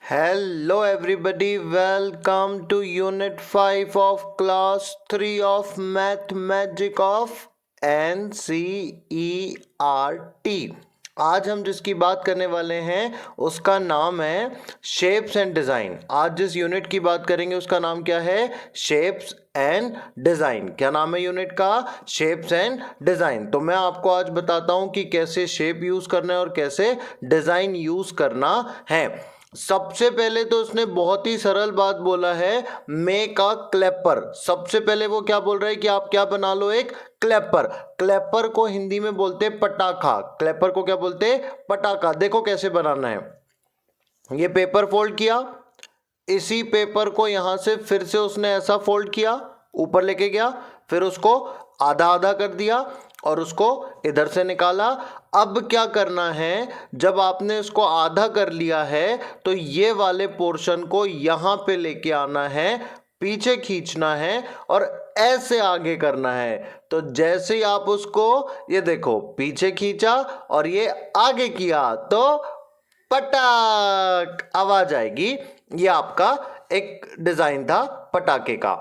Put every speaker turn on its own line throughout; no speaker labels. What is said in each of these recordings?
Hello everybody, welcome to Unit 5 of Class 3 of Math Magic of NCERT। आज हम जिसकी बात करने वाले हैं उसका नाम है शेप्स एंड डिज़ाइन। आज जिस यूनिट की बात करेंगे उसका नाम क्या है? Shapes and design. क्या नाम है यूनिट का? Shapes and design. तो मैं आपको आज बताता हूं कि कैसे शेप यूज़ करना है और कैसे डिज़ाइन यूज़ करना है। सबसे पहले तो उसने बहुत ही सरल बात बोला है, मेक अ क्लैपर। सबसे पहले वो क्या बोल रहा है कि आप क्या बना लो? एक क्लैपर। क्लैपर को हिंदी में बोलते पटाखा। क्लैपर को क्या बोलते? पटाखा। देखो कैसे बनाना है। ये पेपर फोल्ड किया, इसी पेपर को यहां से फिर से उसने ऐसा फोल्ड किया, ऊपर लेके गया, फिर उसको आधा आधा कर दिया और उसको इधर से निकाला। अब क्या करना है, जब आपने इसको आधा कर लिया है तो ये वाले पोर्शन को यहां पे लेके आना है, पीछे खींचना है और ऐसे आगे करना है। तो जैसे ही आप उसको, ये देखो, पीछे खींचा और ये आगे किया तो पटाक आवाज आएगी। ये आपका एक डिजाइन था पटाखे का।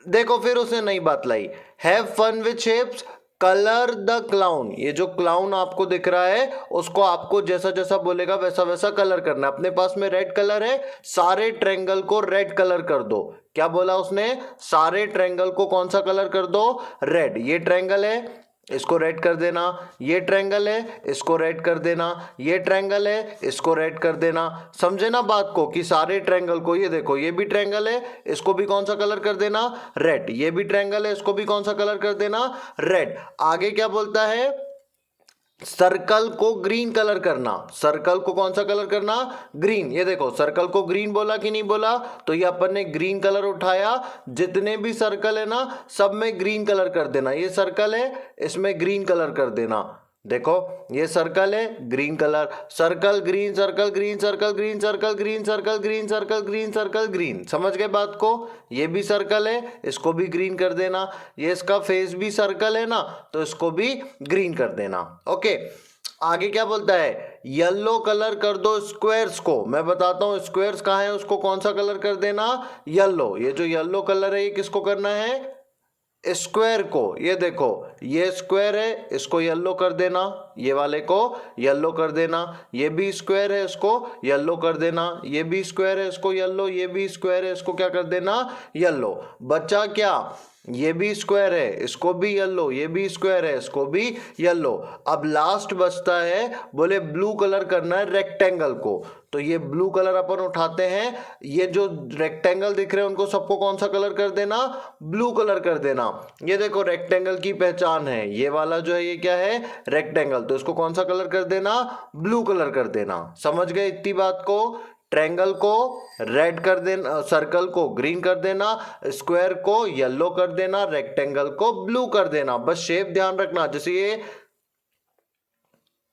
देखो फिर उसने नई बात लाई, have fun with shapes, colour the clown. ये जो क्लाउन आपको दिख रहा है उसको आपको जैसा जैसा बोलेगा वैसा वैसा कलर करना है। अपने पास में रेड कलर है, सारे ट्रायंगल को रेड कलर कर दो। क्या बोला उसने? सारे ट्रायंगल को कौन सा कलर कर दो? रेड। ये ट्रायंगल है, इसको रेड कर देना। ये ट्रायंगल है, इसको रेड कर देना। ये ट्रायंगल है, इसको रेड कर देना। समझे ना बात को कि सारे ट्रायंगल को, ये देखो ये भी ट्रायंगल है, इसको भी कौन सा कलर कर देना? रेड। ये भी ट्रायंगल है, इसको भी कौन सा कलर कर देना? रेड। आगे क्या बोलता है? सर्कल को ग्रीन कलर करना। सर्कल को कौन सा कलर करना? ग्रीन। ये देखो सर्कल को ग्रीन बोला कि नहीं बोला? तो ये अपन ने ग्रीन कलर उठाया। जितने भी सर्कल है ना सब में ग्रीन कलर कर देना। ये सर्कल है, इसमें ग्रीन कलर कर देना। देखो ये सर्कल है, green colour, circle green, circle green, circle green, circle green, circle green, circle green, circle green. समझ गए बात को? ये भी सर्कल है, इसको भी ग्रीन कर देना। ये इसका फेस भी सर्कल है ना, तो इसको भी ग्रीन कर देना। ओके, आगे क्या बोलता है? येलो कलर कर दो स्क्वायर्स को। मैं बताता हूं स्क्वायर्स कहाँ है, उसको कौन सा कलर कर देना? येलो। ये जो येलो कलर है ये किसको करना है? स्क्वायर को। ये देखो ये स्क्वायर है, इसको येलो कर देना, ये वाले को येलो कर देना। ये भी स्क्वायर है, इसको येलो कर देना। ये भी स्क्वायर है, इसको येलो। ये भी स्क्वायर है, इसको क्या कर देना? येलो। बचा क्या? ये भी स्क्वायर है, इसको भी येलो। ये भी स्क्वायर है, इसको भी येलो। अब लास्ट बचता है, बोले ब्लू कलर करना है रेक्टेंगल को। तो ये ब्लू कलर अपन उठाते हैं, ये जो रेक्टेंगल दिख रहे हैं उनको सबको कौन सा कलर कर देना? ब्लू कलर कर देना। ये देखो रेक्टेंगल की पहचान है, ये वाला जो है ये क्या है? रेक्टेंगल। तो इसको कौन सा कलर कर देना? ब्लू कलर कर देना। समझ गए इतनी बात को? ट्रायंगल को रेड कर देना, सर्कल को ग्रीन कर देना, स्क्वायर को येलो कर देना, रेक्टेंगल को ब्लू कर देना। बस शेप ध्यान रखना, जैसे ये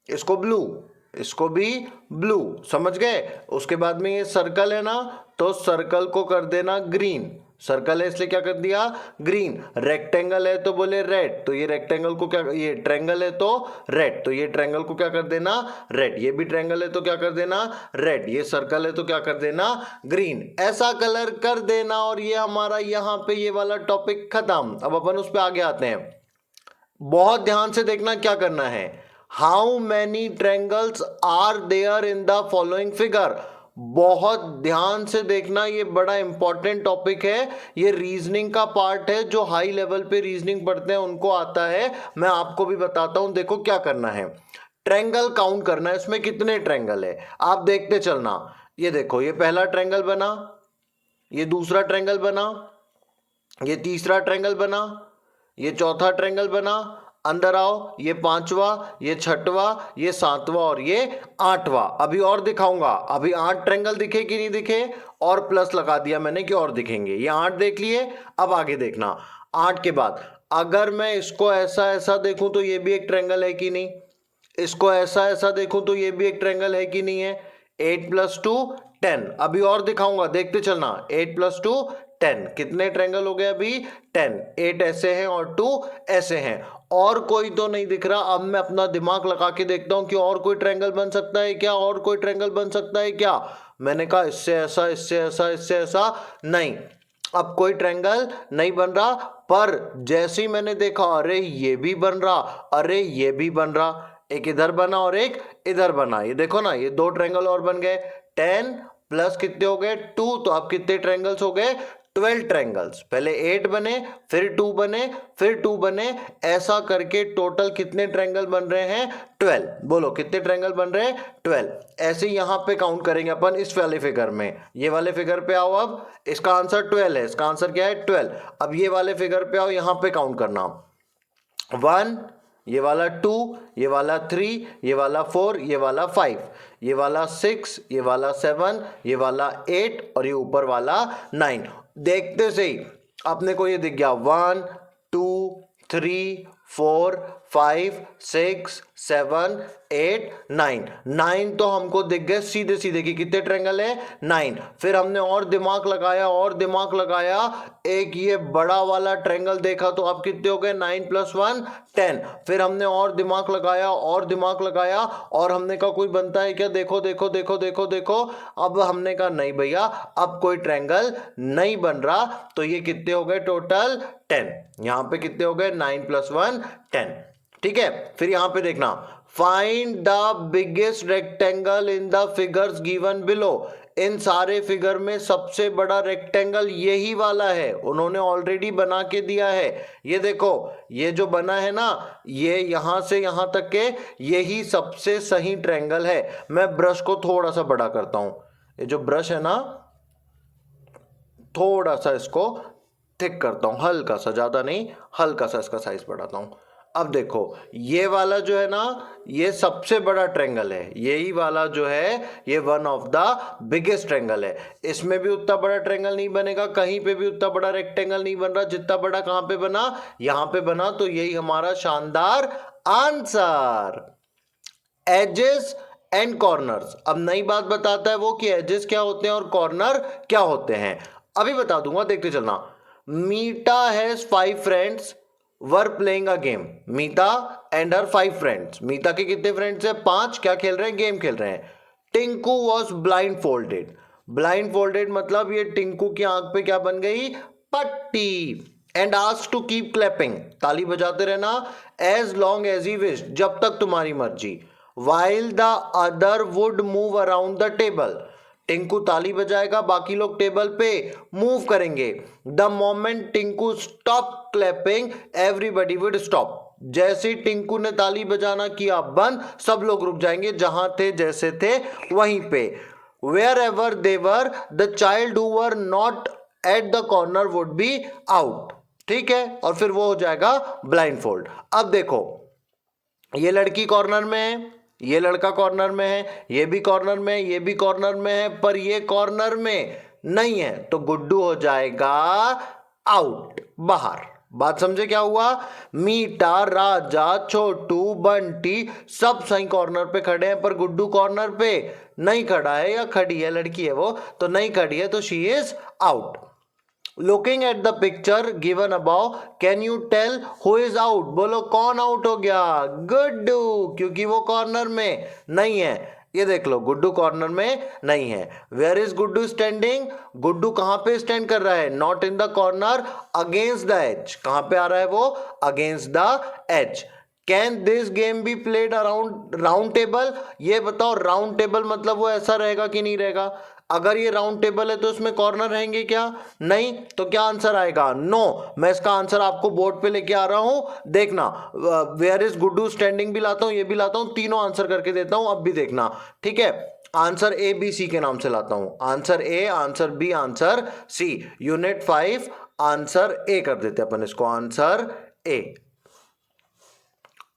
इसको ब्लू, इसको भी ब्लू। समझ गए? उसके बाद में ये सर्कल है ना, तो सर्कल को कर देना ग्रीन। सर्कल है इसलिए क्या कर दिया? ग्रीन। रेक्टेंगल है तो बोले रेड, तो ये रेक्टेंगल को क्या, ये ट्रायंगल है तो रेड, तो ये ट्रायंगल को क्या कर देना? रेड। ये भी ट्रायंगल है तो क्या कर देना? रेड। ये सर्कल है तो क्या कर देना? ग्रीन। ऐसा कलर कर देना और ये हमारा यहाँ पे ये वाला टॉपिक खत्म। अब अपन उस पर आगे आते हैं। बहुत ध्यान से देखना क्या करना है। How many triangles are there in the following figure. बहुत ध्यान से देखना, ये बड़ा इंपॉर्टेंट टॉपिक है। ये रीजनिंग का पार्ट है, जो हाई लेवल पे रीजनिंग पढ़ते हैं उनको आता है। मैं आपको भी बताता हूं। देखो क्या करना है, ट्रायंगल काउंट करना है, इसमें कितने ट्रायंगल है आप देखते चलना। ये देखो ये पहला ट्रायंगल बना, ये दूसरा ट्रायंगल बना, ये तीसरा ट्रायंगल बना, ये चौथा ट्रायंगल बना। अंदर आओ, ये पांचवा, ये छठवा, ये सातवां और ये आठवां। अभी और दिखाऊंगा। अभी 8 ट्रायंगल दिखे कि नहीं दिखे? और प्लस लगा दिया मैंने कि और दिखेंगे। ये 8 देख लिए, अब आगे देखना। 8 के बाद अगर मैं इसको ऐसा ऐसा देखूं तो ये भी एक ट्रायंगल है कि नहीं? इसको ऐसा ऐसा देखूं तो ये भी एक ट्रायंगल है कि नहीं है? 8 + 2 10। अभी और दिखाऊंगा, देखते चलना। 8 + 2 10। कितने ट्रायंगल हो गए अभी? 10। 8 ऐसे हैं और 2 ऐसे हैं। और कोई तो नहीं दिख रहा। अब मैं अपना दिमाग लगा के देखता हूं कि और कोई ट्रायंगल बन सकता है क्या, और कोई ट्रायंगल बन सकता है क्या। मैंने कहा इससे ऐसा, इससे ऐसा, इससे ऐसा, नहीं, अब कोई ट्रायंगल नहीं बन रहा। पर जैसे ही मैंने देखा, अरे ये भी बन रहा, अरे ये भी बन रहा, एक इधर बना और एक इधर बना। ये देखो ना, ये 2 ट्रायंगल और बन गए। 10 प्लस कितने हो गए? 2। तो अब कितने ट्रायंगल्स हो गए? 12 ट्रायंगल्स। पहले 8 बने, फिर 2 बने, फिर 2 बने, ऐसा करके टोटल कितने ट्रायंगल बन रहे हैं? 12। बोलो कितने ट्रायंगल बन रहे हैं? 12। ऐसे यहां पे काउंट करेंगे अपन इस वाले फिगर में। ये वाले फिगर पे आओ, अब इसका आंसर 12 है। इसका आंसर क्या है? 12। अब ये वाले फिगर पे आओ, यहां पे काउंट करना। 1, ये वाला 2, ये वाला 3, ये वाला 4, ये वाला 5, ये वाला 6, ये वाला 7, ये वाला 8 और ये ऊपर वाला 9। देखते से ही अपने को ये दिख गया 1 2 3 4 5 6 7 8 9। 9 तो हमको दिख गए सीधे सीधे कि कितने ट्रायंगल है? 9। फिर हमने और दिमाग लगाया, और दिमाग लगाया, एक ये बड़ा वाला ट्रायंगल देखा, तो अब कितने हो गए? 9 + 1 10। फिर हमने और दिमाग लगाया, और दिमाग लगाया, और हमने कहा कोई बनता है क्या? देखो देखो देखो देखो देखो। अब हमने कहा नहीं भैया, अब कोई ट्रायंगल नहीं बन रहा। तो ये कितने हो गए टोटल? 10। यहां पे कितने हो गए? 9 + 1 10। ठीक है, फिर यहां पे देखना, find the biggest rectangle in the figures given below. इन सारे फिगर में सबसे बड़ा रेक्टेंगल यही वाला है, उन्होंने ऑलरेडी बना के दिया है। ये देखो, ये जो बना है ना, ये यहां से यहां तक के यही सबसे सही ट्रायंगल है। मैं ब्रश को थोड़ा सा बड़ा करता हूं। ये जो ब्रश है ना, थोड़ा सा इसको थिक करता हूं, हल्का सा, ज्यादा नहीं, हल्का सा इसका साइज बढ़ाता हूं। अब देखो, ये वाला जो है ना, ये सबसे बड़ा ट्रायंगल है। यही वाला जो है, ये one of the biggest triangle है। इसमें भी उतना बड़ा ट्रायंगल नहीं बनेगा, कहीं पे भी उतना बड़ा रेक्टेंगल नहीं बन रहा जितना बड़ा कहां पे बना? यहां पे बना। तो यही हमारा शानदार आंसर। Ages and corners. अब नई बात बताता है वो कि एजेस क्या होते हैं और कॉर्नर क्या होते हैं। अभी बता दूंगा, देखते चलना। Meeta has 5 friends were playing a game. Meeta and her 5 friends. Meeta के कितने फ्रेंड्स हैं? 5। क्या खेल रहे हैं? गेम खेल रहे हैं। Tinku was blind folded. Blind folded मतलब ये टिंकू की आंख पे क्या बन गई? पट्टी। And ask to keep clapping. ताली बजाते रहना as long as he wish, जब तक तुम्हारी मर्जी। While the other would move around the table. Tinku ताली बजाएगा, बाकी लोग टेबल पे मूव करेंगे। The moment Tinku stop clapping everybody would stop. जैसे ही टिंकू ने ताली बजाना किया बंद, सब लोग रुक जाएंगे, जहां थे जैसे थे वहीं पे। Wherever they were the child who were not at the corner would be out. ठीक है, और फिर वो हो जाएगा ब्लाइंडफोल्ड। अब देखो, ये लड़की कॉर्नर में है, ये लड़का कॉर्नर में है, ये भी कॉर्नर में है, ये भी कॉर्नर में है, पर ये कॉर्नर में नहीं है, तो गुड्डू हो जाएगा आउट, बाहर। बात समझे क्या हुआ? मीठा, राजा, छोटू, बंटी सब सही कॉर्नर पे खड़े हैं, पर गुड्डू कॉर्नर पे नहीं खड़ा है, या खड़ी है, लड़की है वो, तो नहीं खड़ी है, तो she is out. Looking at the picture given above, can you tell who is out? बोलो कौन आउट हो गया? गुड्डू, क्योंकि वो कॉर्नर में नहीं है। ये देख लो, गुड्डू कॉर्नर में नहीं है। Where is Guddu standing? Guddu कहां पे स्टैंड कर रहा है? Not in the corner, against the edge. कहां पे आ रहा है वो? Against the edge. Can this game be played around round table? ये बताओ, राउंड टेबल मतलब वो ऐसा रहेगा कि नहीं रहेगा? अगर ये राउंड टेबल है तो इसमें कॉर्नर रहेंगे क्या? नहीं। तो क्या आंसर आएगा? नो। मैं इसका आंसर आपको बोर्ड पे लेके आ रहा हूं, देखना। वेयर इज गुड्डू स्टैंडिंग भी लाता हूं, ये भी लाता हूं, तीनों आंसर करके देता हूं, अब भी देखना। ठीक है, आंसर ए बी सी के नाम से लाता हूं। Answer A, answer B, answer C. Unit 5 answer A कर देते अपन इसको, आंसर ए।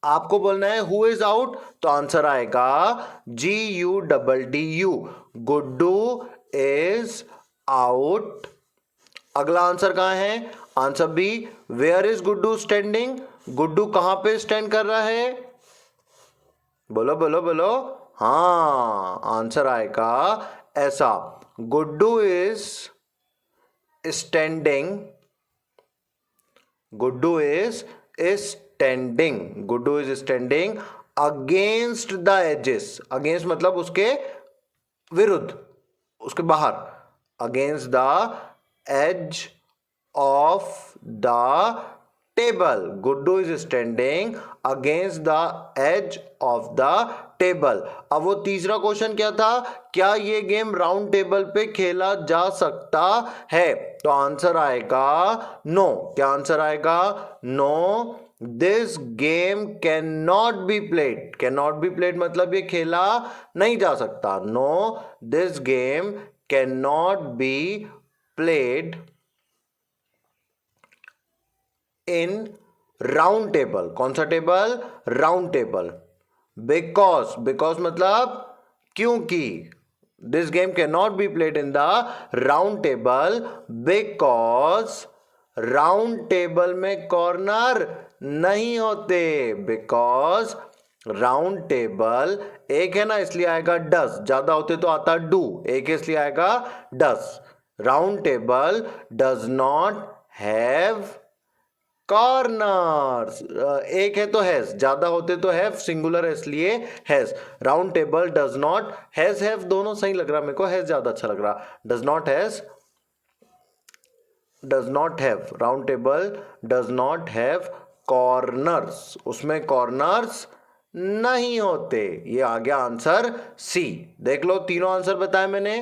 आपको बोलना है हु इज आउट, तो आंसर आएगा GUDDU, गुड्डू इज आउट। अगला आंसर कहां है? Answer B, where is Guddu standing? Guddu कहां पे स्टैंड कर रहा है? बोलो बोलो बोलो। हाँ, आंसर आएगा ऐसा। Guddu is standing, Guddu is standing, Guddu is standing against the edges, against मतलब उसके विरुद्ध, उसके बाहर, against the edge of the table, Guddu is standing against the edge of the table. अब वो तीसरा क्वेश्चन क्या था, क्या ये गेम राउंड टेबल पे खेला जा सकता है, तो आंसर आएगा नो। क्या आंसर आएगा, no, this game can not be played, can not be played मतलब ये खेला नहीं जा सकता, no this game can not be played in round table. कौन सा table, round table, because, because मतलब क्योंकि, this game can not be played in the round table because round table में कॉर्नर नहीं होते, बिकॉज राउंड टेबल एक है ना इसलिए आएगा डस, ज्यादा होते तो आता डू, एक है इसलिए आएगा does. Round table does not have corners, एक है तो हैज, ज्यादा होते तो हैव, सिंगुलर है इसलिए has. Round table does not, has have दोनों सही लग रहा मेरे को, हैज ज्यादा अच्छा लग रहा, does not has, does not have, round table does not have corners, उसमें कॉर्नर्स नहीं होते। ये आ गया आंसर सी। देख लो तीनों आंसर बताए मैंने।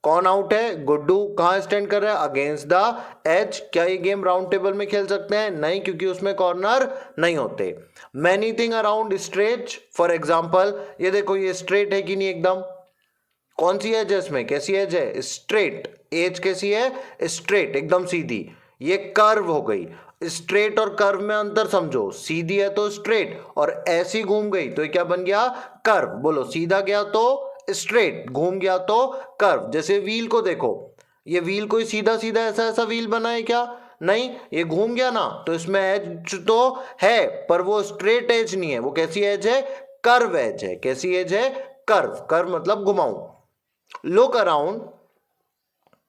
कौन आउट है, गुड्डू कहां स्टैंड कर रहा है, अगेंस्ट द एज। क्या ये गेम राउंड टेबल में खेल सकते हैं, नहीं, क्योंकि उसमें कॉर्नर नहीं होते। Many thing around straight, for example ये देखो ये स्ट्रेट है कि नहीं, एकदम कौन सी एज है इसमें, कैसी एज है, स्ट्रेट, एज कैसी है, स्ट्रेट एकदम सीधी। ये कर्व हो गई, स्ट्रेट और कर्व में अंतर समझो, सीधी है तो स्ट्रेट और ऐसी घूम गई तो ये क्या बन गया, कर्व। बोलो सीधा गया तो स्ट्रेट, घूम गया तो कर्व। जैसे व्हील को देखो, ये व्हील कोई सीधा सीधा ऐसा ऐसा व्हील बना है क्या, नहीं, ये घूम गया ना, तो इसमें एज तो है पर वो स्ट्रेट एज नहीं है, वो कैसी एज है, कर्व एज है। कैसी एज है, कर्व, कर्व मतलब घुमाऊं। Look around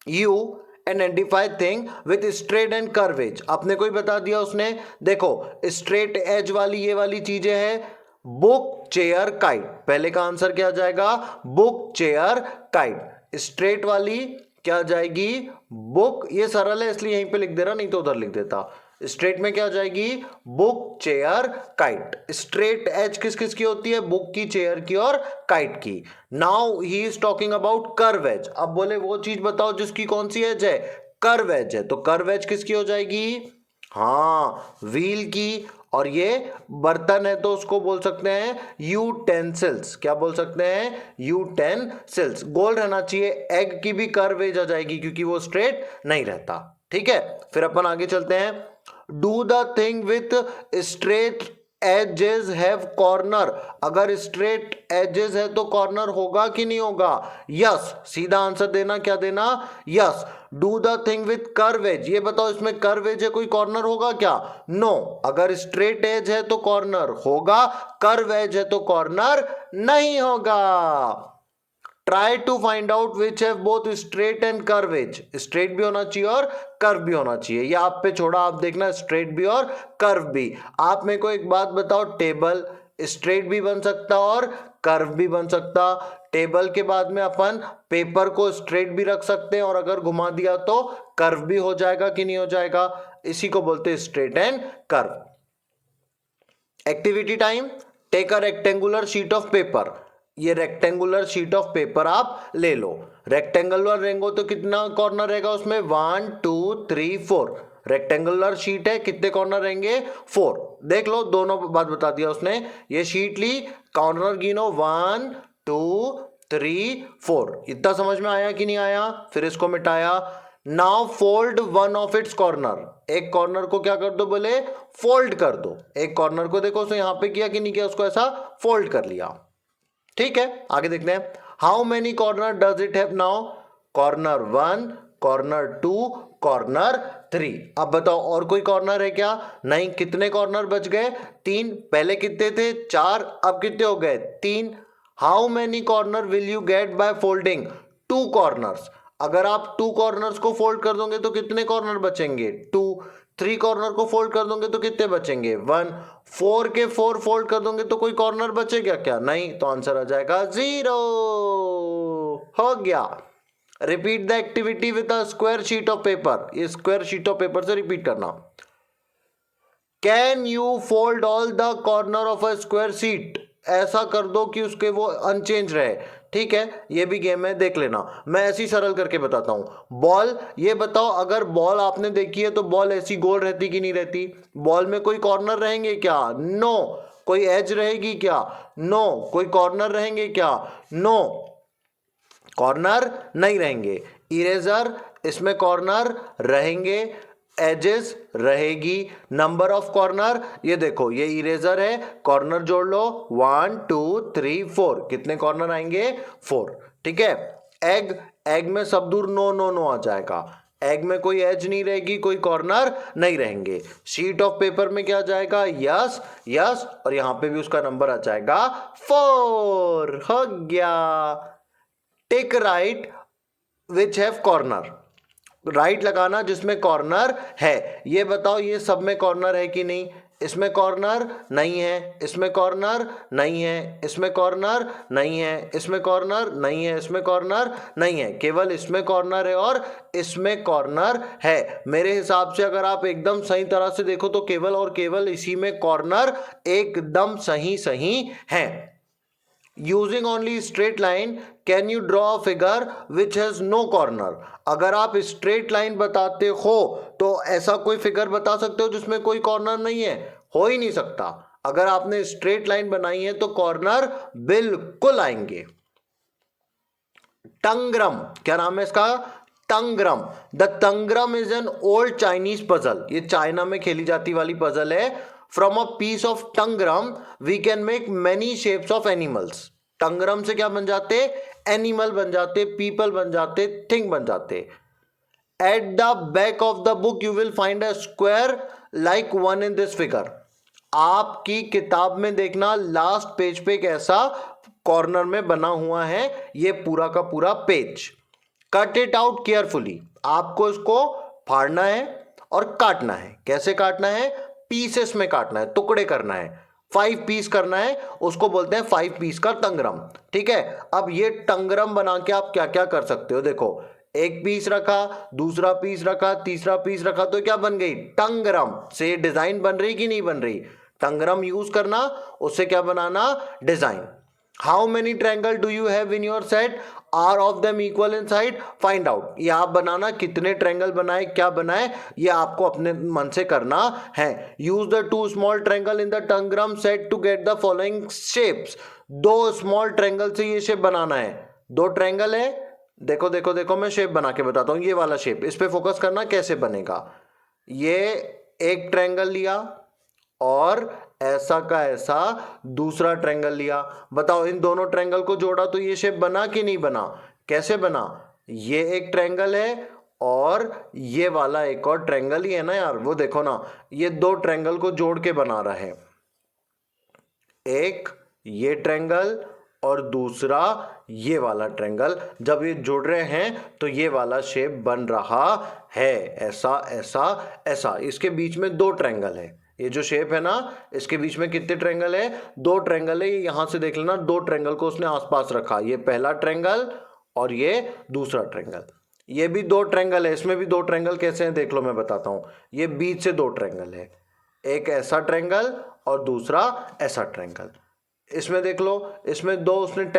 you identify thing with straight and curve edge, आपने कोई बता दिया उसने। देखो स्ट्रेट एज वाली ये वाली चीजें हैं, बुक, चेयर, काइट। पहले का आंसर क्या जाएगा, बुक, चेयर, काइट। स्ट्रेट वाली क्या जाएगी, बुक, ये सरल है इसलिए यहीं पे लिख दे रहा, नहीं तो उधर लिख देता। स्ट्रेट में क्या जाएगी, book, chair, kite. Straight edge किस किस की होती है, बुक की, चेयर की और काइट की। Now he is talking about curve edge. अब बोले वो चीज बताओ जिसकी कौन सी एज है, कर्व एज है, तो कर्व एज किसकी हो जाएगी, हाँ, व्हील की। और ये बर्तन है तो उसको बोल सकते हैं यूटेंसिल्स। क्या बोल सकते हैं, यूटेंसिल्स। गोल रहना चाहिए। एग की भी कर्व एज आ जाएगी क्योंकि वो स्ट्रेट नहीं रहता। ठीक है, फिर अपन आगे चलते हैं। Do the thing with straight edges have corner. अगर स्ट्रेट एजेस है तो कॉर्नर होगा कि नहीं होगा, यस। सीधा आंसर देना, क्या देना, yes. Do the thing with curve edge, ये बताओ इसमें कर्व एज है, कोई कॉर्नर होगा क्या, नो। अगर स्ट्रेट एज है तो कॉर्नर होगा, कर्व एज है तो कॉर्नर नहीं होगा। Try to find out which have both straight and curve edge. Straight भी होना चाहिए और कर्व भी होना चाहिए, ये आप पे छोड़ा, आप देखना स्ट्रेट भी और कर्व भी। आप मेरे को एक बात बताओ, टेबल स्ट्रेट भी बन सकता और कर्व भी बन सकता। टेबल के बाद में अपन पेपर को स्ट्रेट भी रख सकते हैं और अगर घुमा दिया तो कर्व भी हो जाएगा कि नहीं हो जाएगा, इसी को बोलते हैं straight and curve. Activity time. Take a rectangular sheet of paper. ये रेक्टेंगुलर शीट ऑफ पेपर आप ले लो। रेक्टेंगुलर रहेंगे तो कितना कॉर्नर रहेगा उसमें, 1 2 3 4। रेक्टेंगुलर शीट है, कितने कॉर्नर रहेंगे, 4। देख लो दोनों बात बता दिया उसने। ये शीट ली, कॉर्नर गिनो, 1 2 3 4। इतना समझ में आया कि नहीं आया, फिर इसको मिटाया। Now fold one of its corner. एक कॉर्नर को क्या कर दो, बोले फोल्ड कर दो। एक कॉर्नर को देखो उसने यहां पे किया कि नहीं किया, उसको ऐसा फोल्ड कर लिया। ठीक है, आगे देखते हैं। How many corner does it have now, corner 1, corner 2, corner 3। अब बताओ और कोई कॉर्नर है क्या, नहीं। कितने कॉर्नर बच गए, 3। पहले कितने थे, 4, अब कितने हो गए, 3। How many corner will you get by folding, two corners. अगर आप टू कॉर्नर्स को फोल्ड कर दोगे तो कितने कॉर्नर बचेंगे? टू। थ्री कॉर्नर को फोल्ड कर दोगे तो कितने बचेंगे? वन। फोर के फोर फोल्ड कर दोगे तो कोई कॉर्नर बचेगा क्या? नहीं, तो आंसर आ जाएगा 0। हो गया। Repeat the activity with a square sheet of paper. ये स्क्वायर शीट ऑफ पेपर से रिपीट करना। Can you fold all the corner of a square sheet? ऐसा कर दो कि उसके वो अनचेंज रहे। ठीक है, ये भी गेम है, देख लेना। मैं ऐसी सरल करके बताता हूं। बॉल, ये बताओ, अगर बॉल आपने देखी है तो बॉल ऐसी गोल रहती कि नहीं रहती? बॉल में कोई कॉर्नर रहेंगे क्या? नो। कोई एज रहेगी क्या? नो। कोई कॉर्नर रहेंगे क्या? नो, कॉर्नर नहीं रहेंगे। इरेजर, इसमें कॉर्नर रहेंगे, एजेस रहेगी। नंबर ऑफ कॉर्नर, ये देखो, ये इरेजर है, कॉर्नर जोड़ लो, 1 2 3 4, कितने कॉर्नर आएंगे? 4। ठीक है। एग, एग में सब दूर नो नो नो आ जाएगा। एग में कोई एज नहीं रहेगी, कोई कॉर्नर नहीं रहेंगे। शीट ऑफ पेपर में क्या आ जाएगा? यस यस, और यहां पे भी उसका नंबर आ जाएगा 4। हो गया। टिक right which have corner. Right लगाना जिसमें कॉर्नर है। ये बताओ, ये सब में कॉर्नर है कि नहीं? इसमें कॉर्नर नहीं है, इसमें कॉर्नर नहीं है, इसमें कॉर्नर नहीं है, इसमें कॉर्नर नहीं है, इसमें कॉर्नर नहीं है, केवल इसमें कॉर्नर है और इसमें कॉर्नर है। मेरे हिसाब से अगर आप एकदम सही तरह से देखो तो केवल और केवल इसी में कॉर्नर एकदम सही सही है। Using only straight line can you draw a figure which has no corner. अगर आप स्ट्रेट लाइन बताते हो तो ऐसा कोई फिगर बता सकते हो जिसमें कोई कॉर्नर नहीं है? हो ही नहीं सकता। अगर आपने स्ट्रेट लाइन बनाई है तो कॉर्नर बिल्कुल आएंगे। टंग्रम, क्या नाम है इसका? Tangram. The tangram is an old Chinese puzzle. ये चाइना में खेली जाती वाली पजल है। From a piece of tangram we can make many shapes of animals. Tangram से क्या बन जाते? एनिमल बन जाते, पीपल बन जाते, थिंग बन जाते। At the back of the book you will find a square like one in this figure. आपकी किताब में देखना, लास्ट पेज पे एक ऐसा कॉर्नर में बना हुआ है, ये पूरा का पूरा page. Cut it out carefully. आपको इसको फाड़ना है और काटना है। कैसे काटना है? पीसेस में काटना है, टुकड़े करना है। 5 पीस करना है, उसको बोलते हैं 5 पीस का टंगरम। ठीक है। अब ये टंगरम बना के आप क्या क्या कर सकते हो? देखो, एक पीस रखा, दूसरा पीस रखा, तीसरा पीस रखा, तो क्या बन गई? टंगरम। से डिजाइन बन रही कि नहीं बन रही? टंगरम यूज करना, उससे क्या बनाना? Design. How many triangle do you have in your set? Are of them equal in side? Find out. ये आप बनाना, कितने ट्रायंगल बनाए, क्या बनाए, ये आपको अपने मन से करना है। Use the 2 small triangle in the tangram set to get the following shapes. 2 small triangle से ये शेप बनाना है। 2 ट्रायंगल है, देखो देखो देखो, मैं शेप बना के बताता हूं। ये वाला शेप, इस पे फोकस करना कैसे बनेगा। ये एक ट्रायंगल लिया और ऐसा का ऐसा दूसरा ट्रायंगल लिया। बताओ, इन दोनों ट्रायंगल को जोड़ा तो ये शेप बना कि नहीं बना? कैसे बना? ये एक ट्रायंगल है और ये वाला एक और ट्रायंगल ही है ना यार। वो देखो ना, ये 2 ट्रायंगल को जोड़ के बना रहा है। एक ये ट्रायंगल और दूसरा ये वाला ट्रायंगल। जब ये जुड़ रहे हैं तो ये वाला शेप बन रहा है, ऐसा ऐसा ऐसा। इसके बीच में 2 ट्रायंगल है। ये जो शेप है ना, इसके बीच में कितने ट्रायंगल है? 2 ट्रायंगल है। ये यहां से देख लेना, 2 ट्रायंगल को उसने आसपास रखा। ये पहला ट्रायंगल और ये दूसरा ट्रायंगल। ये भी 2 ट्रायंगल है। इसमें भी 2 ट्रायंगल कैसे हैं देख लो, मैं बताता हूं। ये बीच से 2 ट्रायंगल है, एक ऐसा ट्रायंगल और दूसरा ऐसा ट्रायंगल। इसमें देख लो, इसमें 2 उसने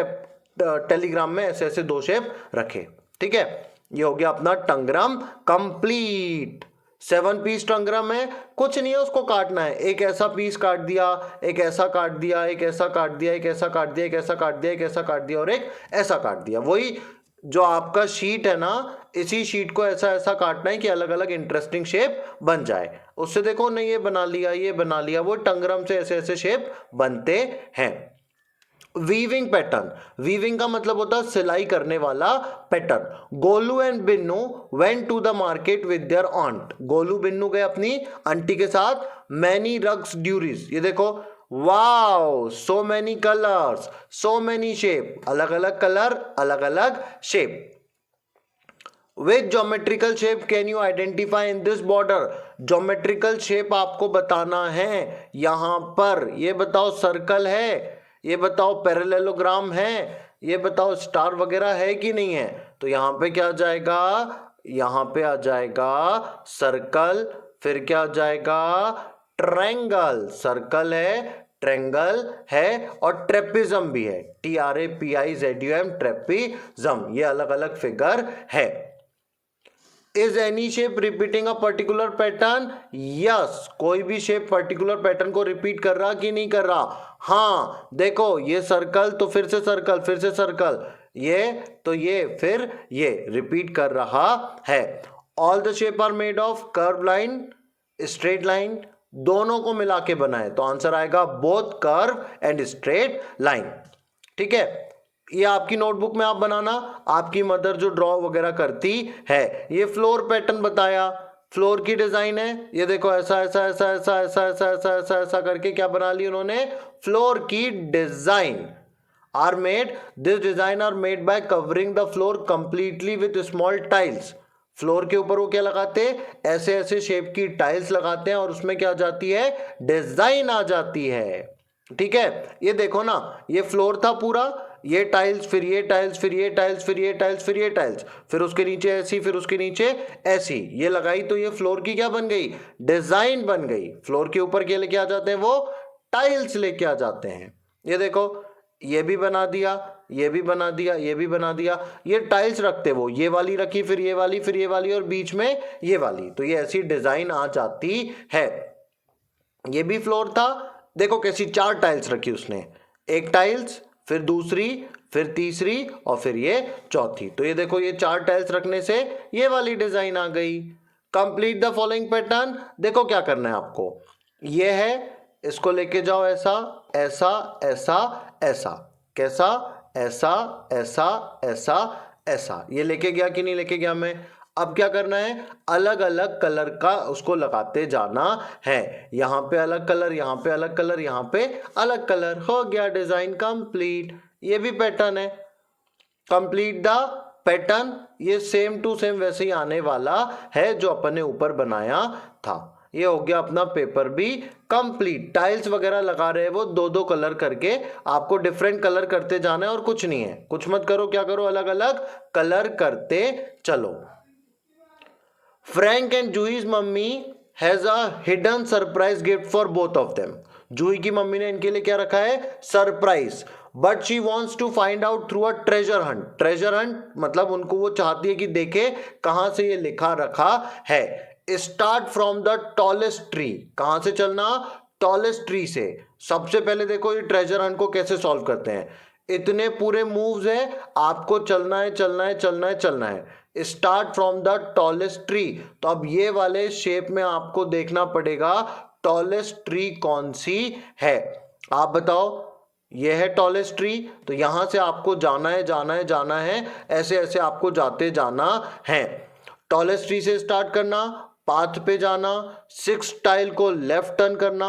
टेलीग्राम में ऐसे ऐसे 2 शेप रखे। ठीक है, ये हो गया अपना टंगरम कंप्लीट। 7 पीस टंगरम है, कुछ नहीं है, उसको काटना है। एक ऐसा पीस काट दिया, एक ऐसा काट दिया, एक ऐसा काट दिया, एक ऐसा काट दिया, एक ऐसा काट दिया, एक ऐसा काट दिया और एक ऐसा काट दिया। वही जो आपका शीट है ना, इसी शीट को ऐसा ऐसा काटना है कि अलग अलग इंटरेस्टिंग शेप बन जाए। उससे देखो नहीं, ये बना लिया, ये बना लिया। वो टंगरम से ऐसे ऐसे शेप बनते हैं। वीविंग पैटर्न, वीविंग का मतलब होता है सिलाई करने वाला pattern. Golu and Binnu went to the market with their aunt. Golu Binnu गए अपनी आंटी के साथ। मैनी रग्स ड्यूरीज, ये देखो, wow, so many colours, so many shape, अलग अलग कलर, अलग अलग shape. Which geometrical shape can you identify in this border? Geometrical shape आपको बताना है यहां पर। ये बताओ सर्कल है, ये बताओ पैरेललोग्राम है, ये बताओ स्टार वगैरह है कि नहीं है? तो यहां पे क्या आ जाएगा? यहां पे आ जाएगा सर्कल, फिर क्या आ जाएगा? ट्रायंगल। सर्कल है, ट्रायंगल है और ट्रेपिज्म भी है, TRAPIZUM, ट्रेपिज्म। ये अलग अलग फिगर है। Is any shape repeating a particular pattern? Yes, कोई भी शेप पर्टिकुलर पैटर्न को रिपीट कर रहा कि नहीं कर रहा? हाँ, देखो ये सर्कल तो फिर से सर्कल, फिर से सर्कल, ये तो ये, फिर ये रिपीट कर रहा है। All the shape are made of curve line, straight line, दोनों को मिला के बनाए, तो आंसर आएगा both curve and straight line. ठीक है, ये आपकी नोटबुक में आप बनाना, आपकी मदर जो ड्रॉ वगैरह करती है। ये फ्लोर पैटर्न बताया, फ्लोर की डिजाइन है, ये देखो ऐसा ऐसा ऐसा ऐसा ऐसा ऐसा ऐसा ऐसा ऐसा करके क्या बना ली उन्होंने? फ्लोर की design. Are made, this design are made by covering the floor completely with small tiles. Floor के ऊपर वो क्या लगाते हैं? ऐसे ऐसे शेप की टाइल्स लगाते हैं और उसमें क्या आ जाती है? डिजाइन आ जाती है। ठीक है, ये देखो ना, ये फ्लोर था पूरा, ये टाइल्स, फिर ये टाइल्स, फिर ये टाइल्स, फिर ये टाइल्स, फिर ये टाइल्स, फिर उसके नीचे ऐसी, फिर उसके नीचे ऐसी, ये लगाई तो ये फ्लोर की क्या बन गई? डिजाइन बन गई। फ्लोर के ऊपर क्या लेके आ जाते हैं? वो टाइल्स लेके आ जाते हैं। ये देखो, ये भी बना दिया, ये भी बना दिया, ये भी बना दिया, ये टाइल्स रखते वो, ये वाली रखी, फिर ये वाली, फिर ये वाली और बीच में ये वाली, तो ये ऐसी डिजाइन आ जाती है। ये भी फ्लोर था, देखो कैसी 4 टाइल्स रखी उसने, एक टाइल्स, फिर दूसरी, फिर तीसरी और फिर ये चौथी, तो ये देखो ये 4 टाइल्स रखने से ये वाली डिजाइन आ गई। कंप्लीट द फॉलोइंग पैटर्न, देखो क्या करना है आपको, ये है, इसको लेके जाओ ऐसा ऐसा ऐसा ऐसा, कैसा? ऐसा ऐसा ऐसा ऐसा, ये लेके गया कि नहीं लेके गया मैं? अब क्या करना है? अलग अलग कलर का उसको लगाते जाना है, यहां पे अलग कलर, यहां पे अलग कलर, यहां पे अलग कलर, हो गया डिजाइन कंप्लीट। ये भी पैटर्न है, कंप्लीट द पैटर्न, ये सेम टू सेम वैसे ही आने वाला है जो अपन ने ऊपर बनाया था। ये हो गया अपना पेपर भी कंप्लीट। टाइल्स वगैरह लगा रहे हैं वो 2-2 कलर करके, आपको डिफरेंट कलर करते जाना है और कुछ नहीं है, कुछ मत करो, क्या करो? अलग अलग कलर करते चलो। Frank and Juhi's mummy has a hidden surprise gift for both of them. Juhi की मम्मी ने इनके लिए क्या रखा है? Surprise, but she wants to find out through a treasure hunt. Treasure hunt मतलब उनको वो चाहती है कि देखे कहां से ये लिखा रखा है। Start from the tallest tree, कहां से चलना? टॉलेस्ट ट्री से। सबसे पहले देखो ये ट्रेजर हंट को कैसे सॉल्व करते हैं, इतने पूरे मूव्स है, आपको चलना है चलना है चलना है चलना है। Start from the tallest tree, तो अब ये वाले शेप में आपको देखना पड़ेगा टॉलेस्ट ट्री कौन सी है। आप बताओ, ये है टॉलेस्ट ट्री, तो यहां से आपको जाना है जाना है जाना है, ऐसे ऐसे आपको जाते जाना है। टॉलेस्ट ट्री से स्टार्ट करना, पाथ पे जाना, 6 टाइल को लेफ्ट टर्न करना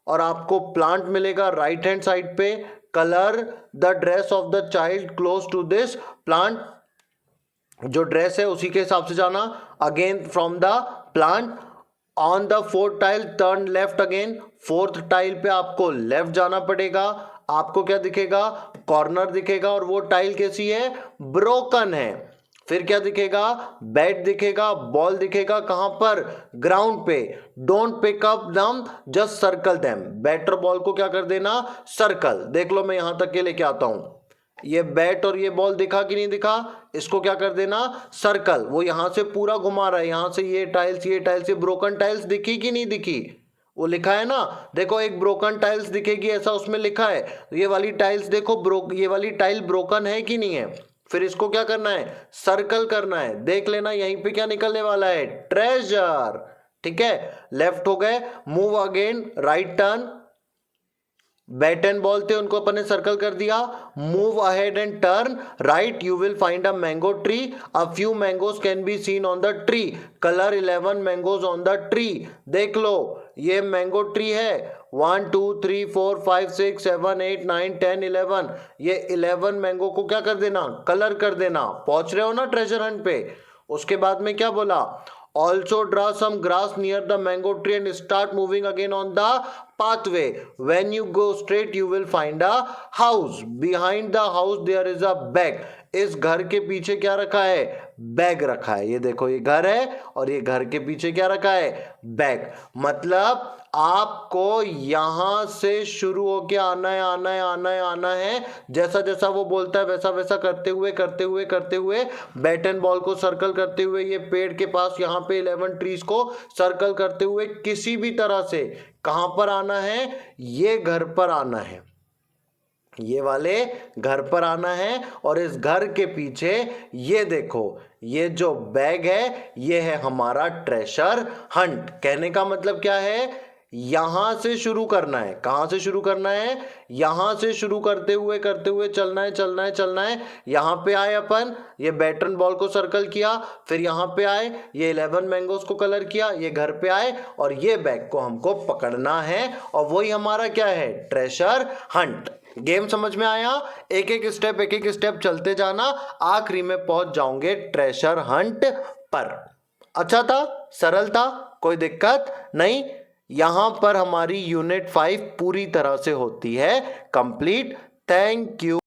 और आपको प्लांट मिलेगा राइट हैंड साइड पे। Colour the dress of the child close to this plant, जो ड्रेस है उसी के हिसाब से जाना। Again from the plant, on the 4th tile turn left again, 4th tile पे आपको लेफ्ट जाना पड़ेगा। आपको क्या दिखेगा? कॉर्नर दिखेगा और वो टाइल कैसी है? ब्रोकन है। फिर क्या दिखेगा? बैट दिखेगा, बॉल दिखेगा, कहां पर? ग्राउंड पे। डोंट पिक अप दम, जस्ट सर्कल देम। बैट और बॉल को क्या कर देना? सर्कल। देख लो मैं यहां तक के लेके आता हूं, ये बैट और ये बॉल दिखा कि नहीं दिखा? इसको क्या कर देना? सर्कल। वो यहां से पूरा घुमा रहा है, यहां से ये टाइल्स, ये टाइल्स, ये ब्रोकन टाइल्स दिखी कि नहीं दिखी? वो लिखा है ना, देखो एक ब्रोकन टाइल्स दिखेगी ऐसा उसमें लिखा है, तो ये वाली टाइल्स देखो, ये वाली टाइल ब्रोकन है कि नहीं है? फिर इसको क्या करना है? सर्कल करना है। देख लेना यहीं पे क्या निकलने वाला है? ट्रेजर। ठीक है, लेफ्ट हो गए, move again, right turn, bat and ball थे उनको अपन ने सर्कल कर दिया। Move ahead and turn right, you will find a mango tree, a few mangoes can be seen on the tree, colour 11 mangoes on the tree. देख लो ये mango tree है, 1 2 3 4 5 6 7 8 9 10 11, ये 11 mango को क्या कर देना? कलर कर देना। पहुंच रहे हो ना ट्रेजर हंट पे? उसके बाद में क्या बोला, also draw some grass near the mango tree and start moving again on the pathway. When you go straight you will find a house. Behind the house there is a bag. इस घर के पीछे क्या रखा है, bag रखा है। ये देखो ये घर है और ये घर के पीछे क्या रखा है, बैग। मतलब आपको यहां से शुरू होके आना है, आना है, आना है, आना है। जैसा जैसा वो बोलता है वैसा वैसा करते हुए करते हुए करते हुए, बैट एंड बॉल को सर्कल करते हुए, ये पेड़ के पास यहाँ पे 11 ट्रीज को सर्कल करते हुए किसी भी तरह से कहां पर आना है, ये घर पर आना है, ये वाले घर पर आना है। और इस घर के पीछे ये देखो, ये जो बैग है ये है हमारा ट्रेजर हंट। कहने का मतलब क्या है, यहां से शुरू करना है। कहां से शुरू करना है, यहां से शुरू करते हुए चलना है, चलना है, चलना है। यहां पे आए अपन, ये बैट एंड बॉल को सर्कल किया, फिर यहां पे आए, ये 11 मैंगोस को कलर किया, ये घर पे आए और ये बैग को हमको पकड़ना है। और वही हमारा क्या है, ट्रेजर हंट। गेम समझ में आया, एक एक स्टेप चलते जाना, आखिरी में पहुंच जाओगे ट्रेजर हंट पर। अच्छा था, सरल था, कोई दिक्कत नहीं। यहां पर हमारी यूनिट 5 पूरी तरह से होती है कंप्लीट। Thank you.